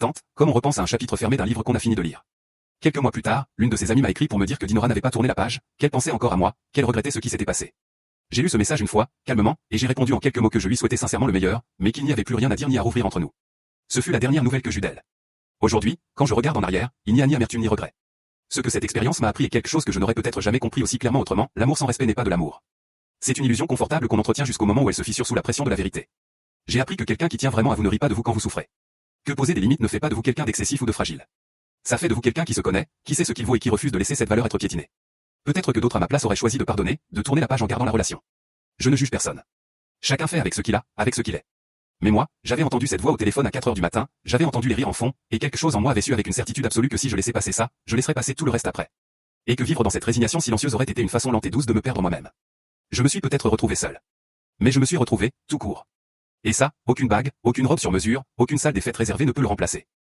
instante, comme on repense à un chapitre fermé d'un livre qu'on a fini de lire. Quelques mois plus tard, l'une de ses amies m'a écrit pour me dire que Dinora n'avait pas tourné la page, qu'elle pensait encore à moi, qu'elle regrettait ce qui s'était passé. J'ai lu ce message une fois, calmement, et j'ai répondu en quelques mots que je lui souhaitais sincèrement le meilleur, mais qu'il n'y avait plus rien à dire ni à rouvrir entre nous. Ce fut la dernière nouvelle que j'eus d'elle. Aujourd'hui, quand je regarde en arrière, il n'y a ni amertume ni regret. Ce que cette expérience m'a appris est quelque chose que je n'aurais peut-être jamais compris aussi clairement autrement, l'amour sans respect n'est pas de l'amour. C'est une illusion confortable qu'on entretient jusqu'au moment où elle se fissure sous la pression de la vérité. J'ai appris que quelqu'un qui tient vraiment à vous ne rit pas de vous quand vous souffrez. Que poser des limites ne fait pas de vous quelqu'un d'excessif ou de fragile. Ça fait de vous quelqu'un qui se connaît, qui sait ce qu'il vaut et qui refuse de laisser cette valeur être piétinée. Peut-être que d'autres à ma place auraient choisi de pardonner, de tourner la page en gardant la relation. Je ne juge personne. Chacun fait avec ce qu'il a, avec ce qu'il est. Mais moi, j'avais entendu cette voix au téléphone à 4 heures du matin, j'avais entendu les rires en fond, et quelque chose en moi avait su avec une certitude absolue que si je laissais passer ça, je laisserais passer tout le reste après. Et que vivre dans cette résignation silencieuse aurait été une façon lente et douce de me perdre moi-même. Je me suis peut-être retrouvé seul. Mais je me suis retrouvé, tout court. Et ça, aucune bague, aucune robe sur mesure, aucune salle des fêtes réservée ne peut le remplacer.